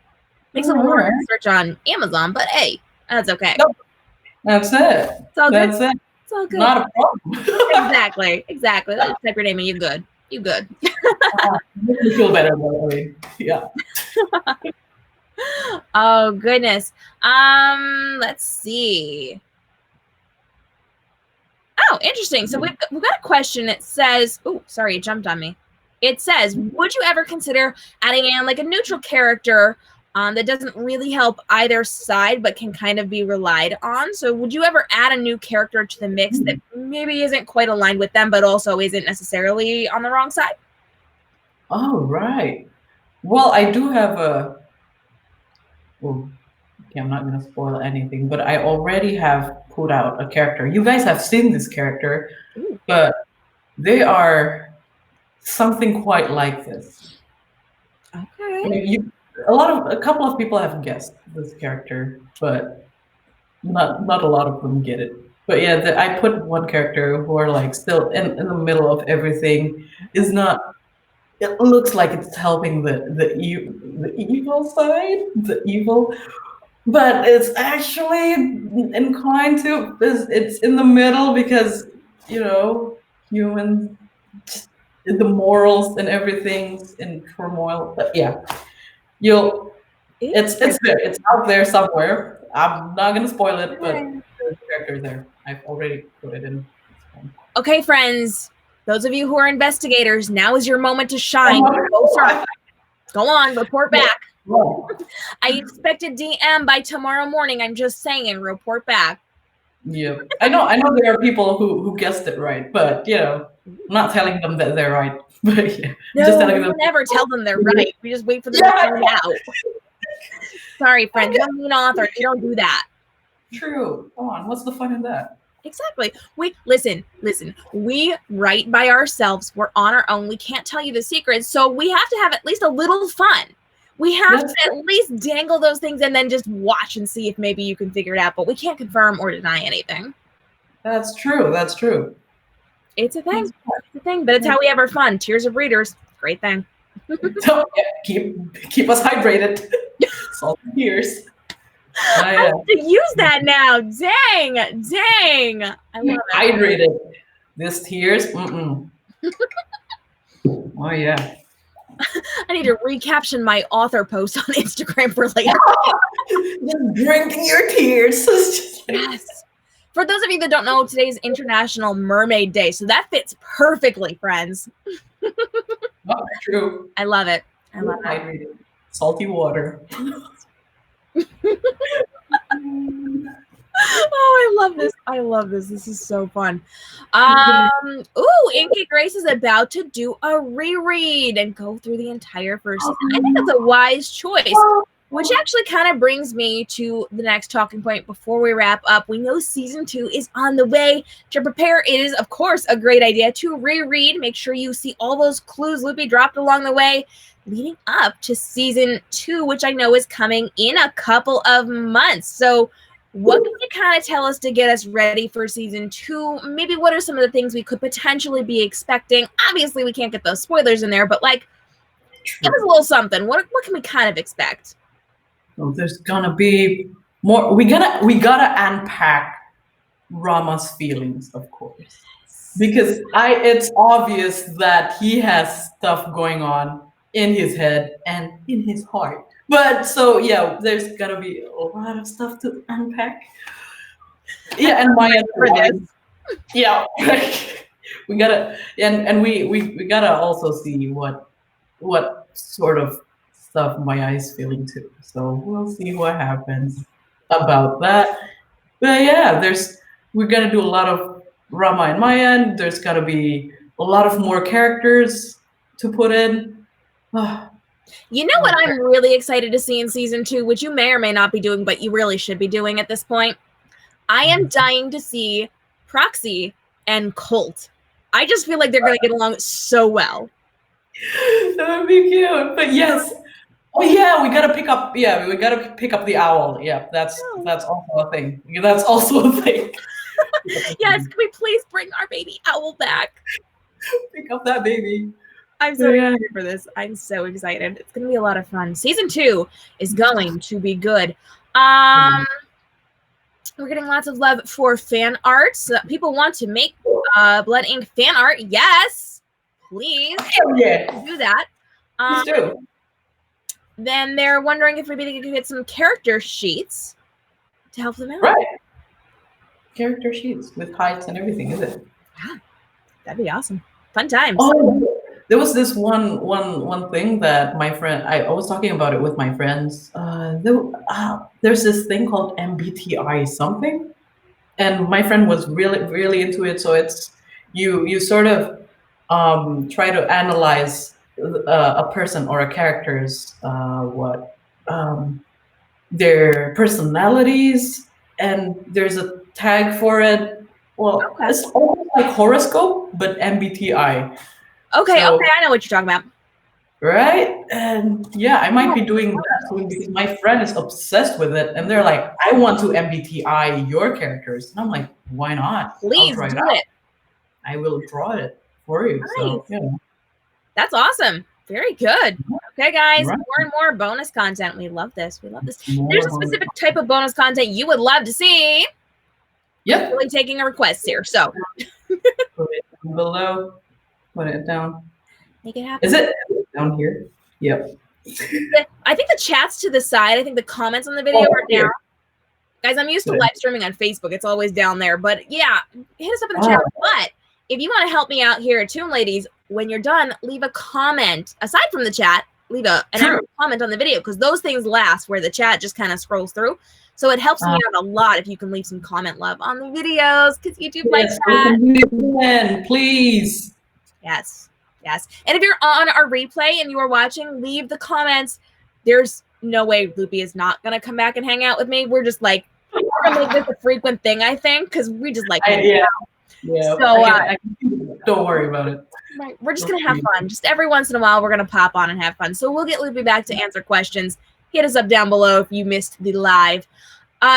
Makes it a little hard to search on Amazon, but hey, that's okay. Nope. That's it. It's all good. That's it. It's all good. Not a problem. Exactly. Let's type your name and you're good. You good. Makes me feel better though. I mean, yeah. Oh goodness. Let's see. Oh, interesting. So we've got a question. It says, oh, sorry, it jumped on me. It says, would you ever consider adding in like a neutral character that doesn't really help either side but can kind of be relied on? So would you ever add a new character to the mix that maybe isn't quite aligned with them but also isn't necessarily on the wrong side? Oh, right. Well, I do have a... Oh, okay, I'm not going to spoil anything, but I already have put out a character. You guys have seen this character, but they are something quite like this. Okay. I mean, a couple of people have guessed this character, but not a lot of them get it. But yeah, I put one character who are like still in the middle of everything. Is not. It looks like it's helping the evil side, the evil, but it's actually inclined to. It's in the middle because humans, just the morals and everything's in turmoil. But yeah, it's there. It's out there somewhere. I'm not gonna spoil it, but there's a character there. I've already put it in. Okay, friends. Those of you who are investigators, now is your moment to shine. Go on, report back. I expect a DM by tomorrow morning. I'm just saying, report back. Yeah, I know there are people who guessed it right, but I'm not telling them that they're right. But yeah, no, just telling them. We never tell them they're right. We just wait for them to find out. Sorry, friends. You're an author. You don't do that. True. Come on. What's the fun in that? Exactly. Listen. We write by ourselves. We're on our own. We can't tell you the secrets. So we have to have at least a little fun. We have to at least dangle those things and then just watch and see if maybe you can figure it out. But we can't confirm or deny anything. That's true. It's a thing. But it's how we have our fun. Tears of readers. Great thing. So, keep us hydrated. Salt and tears. I have to use that now. Dang. I love it. Hydrated. This tears. Oh yeah. I need to recaption my author post on Instagram for later. Just drinking your tears. Yes. For those of you that don't know, today is International Mermaid Day, so that fits perfectly, friends. Oh, true. I love it. Hydrated. Salty water. Oh, I love this. This is so fun. Inky Grace is about to do a reread and go through the entire first season. I think that's a wise choice, which actually kind of brings me to the next talking point before we wrap up. We know season 2 is on the way. To prepare, it is, of course, a great idea to reread. Make sure you see all those clues Loopy dropped along the way, leading up to season 2, which I know is coming in a couple of months. So what can you kind of tell us to get us ready for season 2? Maybe what are some of the things we could potentially be expecting? Obviously, we can't get those spoilers in there, but give us a little something. What can we kind of expect? Well, there's gonna be more. We gotta unpack Rama's feelings, of course, because it's obvious that he has stuff going on in his head and in his heart. But so yeah, there's gotta be a lot of stuff to unpack. Yeah, and Maya for this. Yeah, we gotta we gotta also see what sort of stuff Maya is feeling too. So we'll see what happens about that. But yeah, we're gonna do a lot of Rama and Maya. And there's gotta be a lot of more characters to put in. You know what I'm really excited to see in season 2, which you may or may not be doing, but you really should be doing at this point. I am dying to see Proxy and Colt. I just feel like they're going to get along so well. That would be cute. But yes. Oh yeah, we gotta pick up. Yeah, we gotta pick up the owl. Yeah, that's also a thing. That's also a thing. Yes, can we please bring our baby owl back? Pick up that baby. I'm so excited for this. I'm so excited. It's gonna be a lot of fun. Season 2 is going to be good. We're getting lots of love for fan art. So people want to make Blood-Ink fan art. Yes, please do that. Please do. Then they're wondering if maybe they could get some character sheets to help them out. Right. Character sheets with heights and everything, is it? Yeah, that'd be awesome. Fun times. Oh, there was this one thing that my friend, I was talking about it with my friends. There's this thing called MBTI something, and my friend was really into it. So it's you sort of try to analyze a person or a character's their personalities, and there's a tag for it. Well, it's almost like horoscope, but MBTI. Okay, I know what you're talking about. Right? And yeah, I might be doing that soon because my friend is obsessed with it, and they're like, I want to MBTI your characters. And I'm like, why not? Please do it. I will draw it for you. Nice. So, yeah. That's awesome. Very good. Okay, guys, more and more bonus content. We love this. We love this. There's a specific type of bonus content you would love to see. Yep. Really taking a request here. So put it down below. Put it down. Make it happen. Is it down here? Yep. I think the chat's to the side. I think the comments on the video are down. Guys, I'm used to live streaming on Facebook. It's always down there. But yeah, hit us up in the chat. But if you want to help me out here at Toon Ladies, when you're done, leave a comment. Aside from the chat, leave an comment on the video, because those things last where the chat just kind of scrolls through. So it helps me out a lot if you can leave some comment love on the videos, because YouTube likes that. Please. Yes. And if you're on our replay and you are watching, leave the comments. There's no way Loopy is not going to come back and hang out with me. We're just like, we're going to make this a frequent thing, I think, because we just like Yeah. So don't worry about it. Right. We're just going to have fun. Just every once in a while, we're going to pop on and have fun. So we'll get Loopy back to answer questions. Hit us up down below if you missed the live.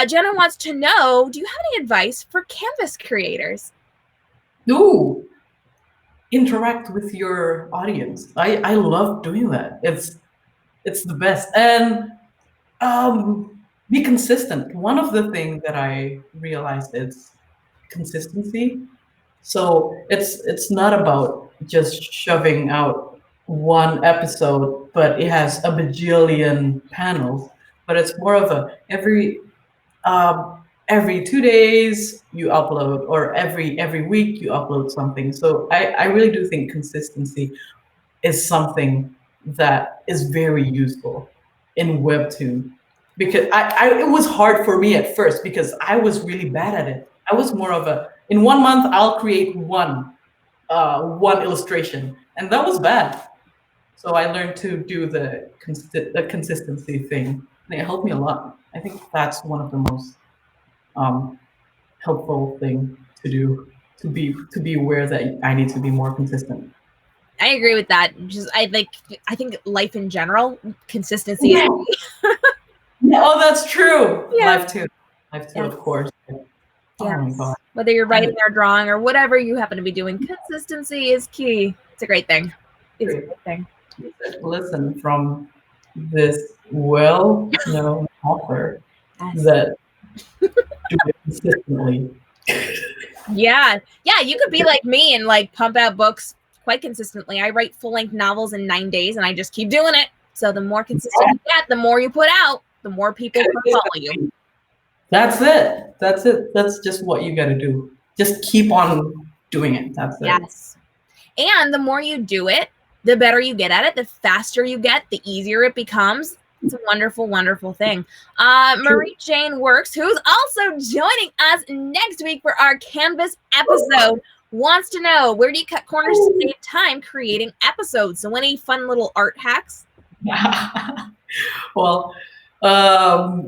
Jenna wants to know, do you have any advice for Canvas creators? Ooh. Interact with your audience. I love doing that. It's the best. And be consistent. One of the things that I realized is consistency. So it's not about just shoving out one episode, but it has a bajillion panels. But it's more of a every 2 days you upload, or every week you upload something. So I really do think consistency is something that is very useful in Webtoon, because it was hard for me at first because I was really bad at it. I was more of in 1 month I'll create one illustration, and that was bad. So I learned to do the consistency thing, and it helped me a lot. I think that's one of the most helpful thing to do, to be aware that I need to be more consistent. I agree with that. I think life in general, consistency is key. Oh, that's true. Yeah. Life too, of course. Oh my God. Whether you're writing or drawing or whatever you happen to be doing, consistency is key. It's a great thing. It's a great thing. Listen, from this author that do it consistently. Yeah, you could be like me and like pump out books quite consistently. I write full-length novels in 9 days, and I just keep doing it. So the more consistent you get, the more you put out, the more people can follow you. That's it. That's just what you got to do. Just keep on doing it. That's it. Yes. And the more you do it, the better you get at it. The faster you get, the easier it becomes. It's a wonderful, wonderful thing. Marie Jane Works, who's also joining us next week for our Canvas episode. wants to know, where do you cut corners to save time creating episodes? So any fun little art hacks? Well,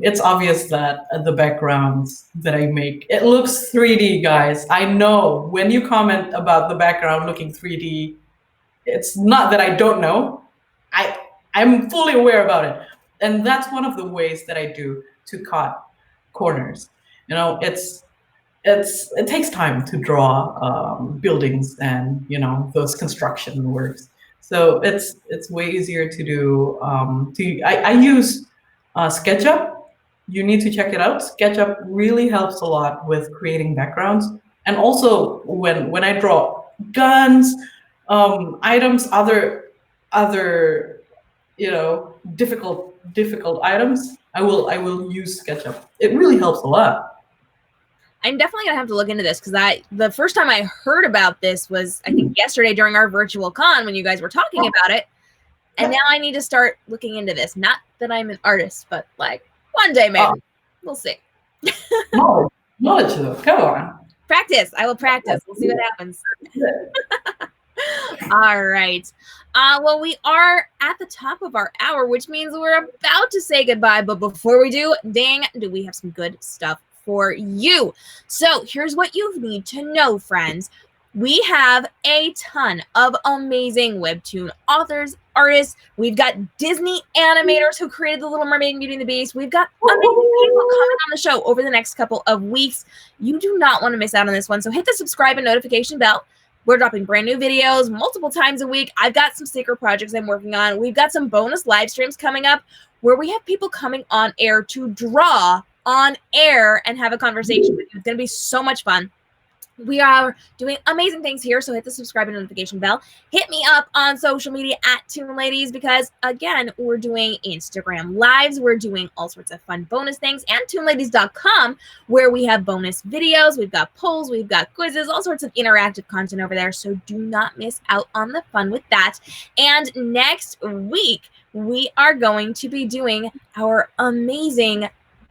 it's obvious that the backgrounds that I make, it looks 3D, guys. I know when you comment about the background looking 3D, it's not that I don't know. I'm fully aware about it. And that's one of the ways that I do to cut corners. You know, it takes time to draw buildings and those construction works. So it's way easier to do. I use SketchUp. You need to check it out. SketchUp really helps a lot with creating backgrounds, and also when I draw guns, items, other difficult items, I will use SketchUp. It really helps a lot. I'm definitely gonna have to look into this, because the first time I heard about this was, I think, yesterday during our virtual con when you guys were talking about it. And now I need to start looking into this. Not that I'm an artist, but like one day maybe. We'll see. Knowledge though. Come on. Practice. I will practice. We'll see what happens. All right. Well, we are at the top of our hour, which means we're about to say goodbye. But before we do, do we have some good stuff for you? So here's what you need to know, friends. We have a ton of amazing webtoon authors, artists. We've got Disney animators who created The Little Mermaid and Beauty and the Beast. We've got amazing people coming on the show over the next couple of weeks. You do not want to miss out on this one. So hit the subscribe and notification bell. We're dropping brand new videos multiple times a week. I've got some secret projects I'm working on. We've got some bonus live streams coming up where we have people coming on air to draw on air and have a conversation with you. It's going to be so much fun. We are doing amazing things here, so hit the subscribe and notification bell. Hit me up on social media at Toon Ladies, because, again, we're doing Instagram Lives. We're doing all sorts of fun bonus things, and toonladies.com, where we have bonus videos. We've got polls. We've got quizzes, all sorts of interactive content over there, so do not miss out on the fun with that. And next week, we are going to be doing our amazing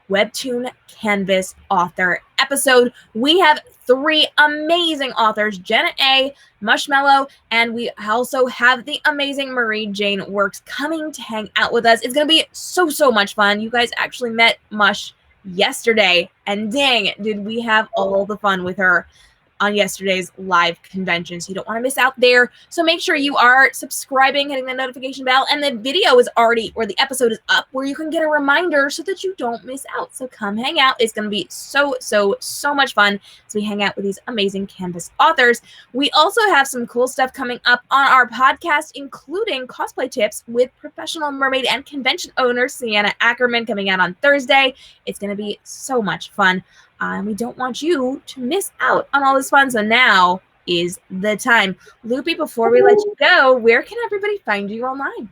Webtoon Canvas author episode. We have 3 amazing authors, Jenna A., Mushmallow, and we also have the amazing Marie Jane Works coming to hang out with us. It's going to be so much fun. You guys actually met Mush yesterday, and dang, did we have all the fun with her on yesterday's live convention. So you don't want to miss out there. So make sure you are subscribing, hitting the notification bell, and the video is already, or the episode is up, where you can get a reminder so that you don't miss out. So come hang out. It's going to be so much fun as we hang out with these amazing Canvas authors. We also have some cool stuff coming up on our podcast, including cosplay tips with professional mermaid and convention owner Sienna Ackerman, coming out on Thursday. It's going to be so much fun. And we don't want you to miss out on all this fun. So now is the time. Loopy, before we let you go, where can everybody find you online?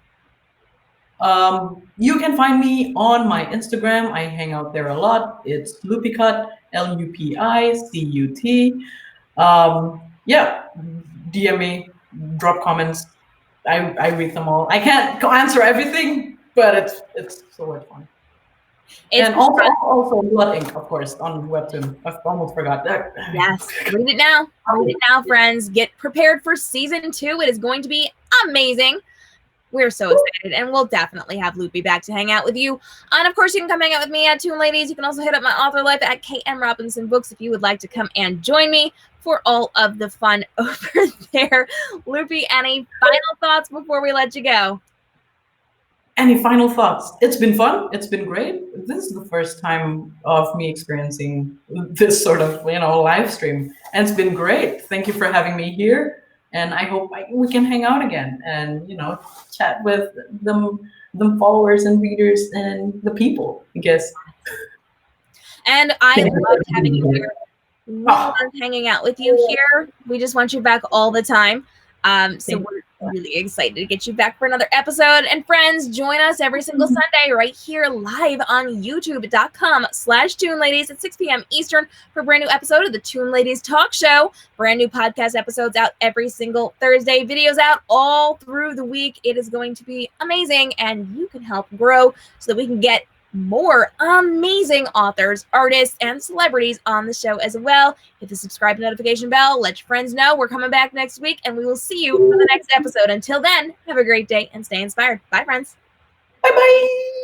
You can find me on my Instagram. I hang out there a lot. It's Lupicut, Lupicut. Yeah, DM me, drop comments. I read them all. I can't answer everything, but it's so much fun. And also Blood-Ink, of course, on Webtoon. I almost forgot that. Yes, read it now. Read it now, friends. Get prepared for season 2. It is going to be amazing. We're so excited, and we'll definitely have Loopy back to hang out with you. And of course, you can come hang out with me at Toon Ladies. You can also hit up my author life at KM Robinson Books if you would like to come and join me for all of the fun over there. Loopy, any final thoughts before we let you go? Any final thoughts? It's been fun. It's been great. This is the first time of me experiencing this sort of, live stream. And it's been great. Thank you for having me here. And I hope we can hang out again and, chat with the followers and readers and the people, I guess. And I loved having you here. We love hanging out with you here. We just want you back all the time. So we're really excited to get you back for another episode. And friends, join us every single Sunday right here live on youtube.com/Toon Ladies at 6 p.m. Eastern for a brand new episode of the Toon Ladies Talk Show. Brand new podcast episodes out every single Thursday. Videos out all through the week. It is going to be amazing, and you can help grow so that we can get more amazing authors, artists, and celebrities on the show as well. Hit the subscribe notification bell. Let your friends know we're coming back next week, and we will see you for the next episode. Until then, have a great day and stay inspired. Bye, friends. Bye-bye.